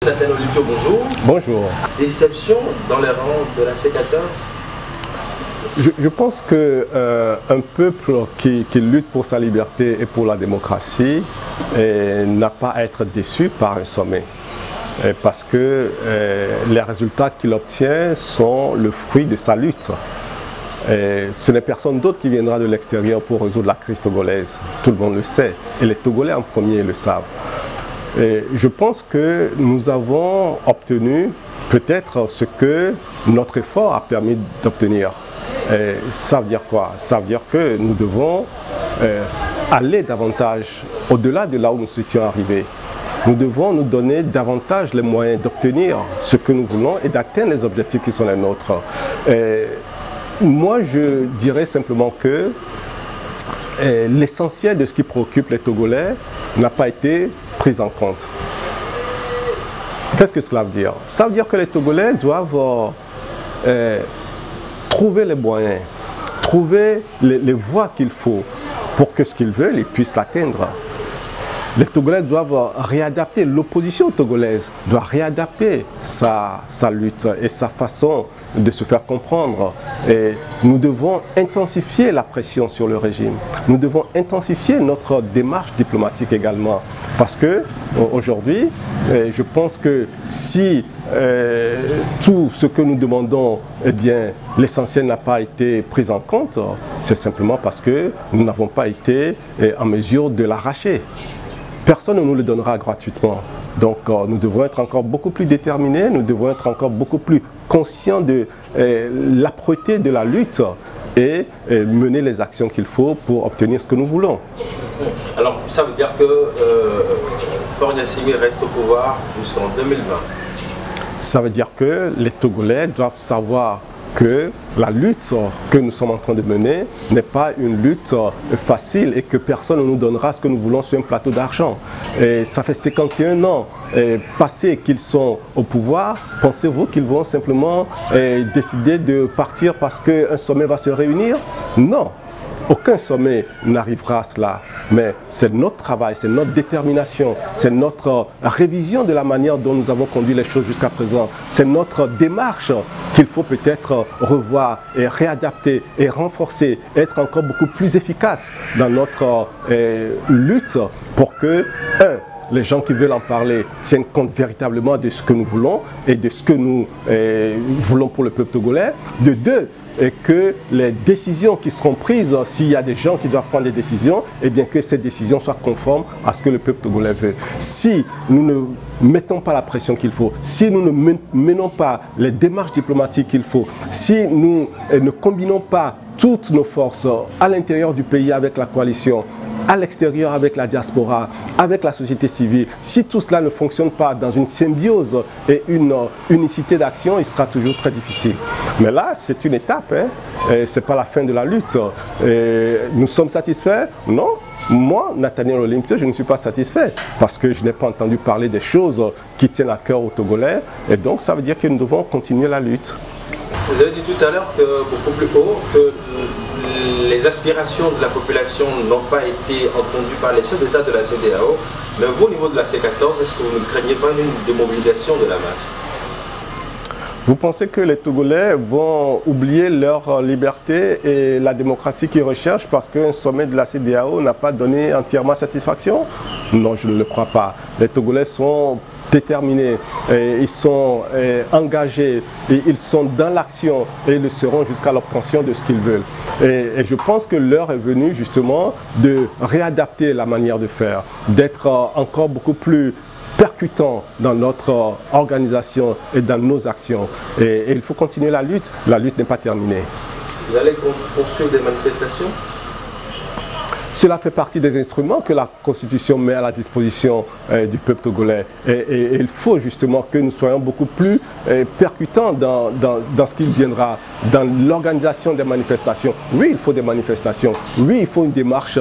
Nathan Olipio, bonjour. Bonjour. Déception dans les rangs de la C14? Je pense qu'un peuple qui lutte pour sa liberté et pour la démocratie n'a pas à être déçu par un sommet. Parce que les résultats qu'il obtient sont le fruit de sa lutte. Ce n'est personne d'autre qui viendra de l'extérieur pour résoudre la crise togolaise. Tout le monde le sait. Et les Togolais en premier le savent. Je pense que nous avons obtenu peut-être ce que notre effort a permis d'obtenir. Ça veut dire quoi? Ça veut dire que nous devons aller davantage au-delà de là où nous souhaitions arriver. Nous devons nous donner davantage les moyens d'obtenir ce que nous voulons et d'atteindre les objectifs qui sont les nôtres. Moi, je dirais simplement que l'essentiel de ce qui préoccupe les Togolais n'a pas été pris en compte. Qu'est-ce que cela veut dire? Ça veut dire que les Togolais doivent trouver les moyens, trouver les voies qu'il faut pour que ce qu'ils veulent, ils puissent l'atteindre. Les Togolais doivent réadapter, l'opposition togolaise doit réadapter sa lutte et sa façon de se faire comprendre. Et nous devons intensifier la pression sur le régime. Nous devons intensifier notre démarche diplomatique également. Parce que aujourd'hui, je pense que si tout ce que nous demandons, eh bien, l'essentiel n'a pas été pris en compte, c'est simplement parce que nous n'avons pas été en mesure de l'arracher. Personne ne nous le donnera gratuitement. Donc nous devons être encore beaucoup plus déterminés, nous devons être encore beaucoup plus conscients de l'âpreté de la lutte et mener les actions qu'il faut pour obtenir ce que nous voulons. Alors ça veut dire que Faure Gnassingbé reste au pouvoir jusqu'en 2020. Ça veut dire que les Togolais doivent savoir que la lutte que nous sommes en train de mener n'est pas une lutte facile et que personne ne nous donnera ce que nous voulons sur un plateau d'argent. Et ça fait 51 ans passés qu'ils sont au pouvoir. Pensez-vous qu'ils vont simplement décider de partir parce qu'un sommet va se réunir? Non. Aucun sommet n'arrivera à cela, mais c'est notre travail, c'est notre détermination, c'est notre révision de la manière dont nous avons conduit les choses jusqu'à présent, c'est notre démarche qu'il faut peut-être revoir et réadapter et renforcer, être encore beaucoup plus efficace dans notre lutte pour que, les gens qui veulent en parler tiennent compte véritablement de ce que nous voulons et de ce que nous voulons pour le peuple togolais. De deux, et que les décisions qui seront prises, s'il y a des gens qui doivent prendre des décisions, eh bien que ces décisions soient conformes à ce que le peuple togolais veut. Si nous ne mettons pas la pression qu'il faut, si nous ne menons pas les démarches diplomatiques qu'il faut, si nous ne combinons pas toutes nos forces à l'intérieur du pays avec la coalition, à l'extérieur avec la diaspora, avec la société civile, si tout cela ne fonctionne pas dans une symbiose et une unicité d'action, il sera toujours très difficile. Mais là, c'est une étape, ce n'est pas la fin de la lutte. Nous sommes satisfaits? Non. Moi, Nathaniel Olipio, je ne suis pas satisfait parce que je n'ai pas entendu parler des choses qui tiennent à cœur aux Togolais et donc ça veut dire que nous devons continuer la lutte. Vous avez dit tout à l'heure que beaucoup plus haut que les aspirations de la population n'ont pas été entendues par les chefs d'État de la CEDEAO, mais vous, au niveau de la C14, est-ce que vous ne craignez pas une démobilisation de la masse? Vous pensez que les Togolais vont oublier leur liberté et la démocratie qu'ils recherchent parce qu'un sommet de la CEDEAO n'a pas donné entièrement satisfaction? Non, je ne le crois pas. Les Togolais sont déterminés, ils sont engagés, et ils sont dans l'action et ils le seront jusqu'à l'obtention de ce qu'ils veulent. Et je pense que l'heure est venue justement de réadapter la manière de faire, d'être encore beaucoup plus percutant dans notre organisation et dans nos actions. Et il faut continuer la lutte n'est pas terminée. Vous allez poursuivre des manifestations? Cela fait partie des instruments que la Constitution met à la disposition du peuple togolais. Et il faut justement que nous soyons beaucoup plus percutants dans ce qui viendra, dans l'organisation des manifestations. Oui, il faut des manifestations. Oui, il faut une démarche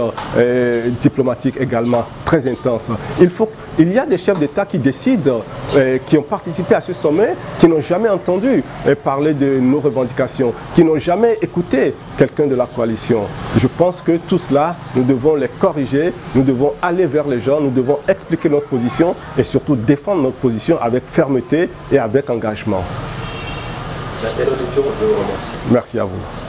diplomatique également très intense. Il y a des chefs d'État qui décident, qui ont participé à ce sommet, qui n'ont jamais entendu parler de nos revendications, qui n'ont jamais écouté quelqu'un de la coalition. Je pense que tout cela, nous devons les corriger, nous devons aller vers les gens, nous devons expliquer notre position et surtout défendre notre position avec fermeté et avec engagement. Je vous remercie. Merci à vous.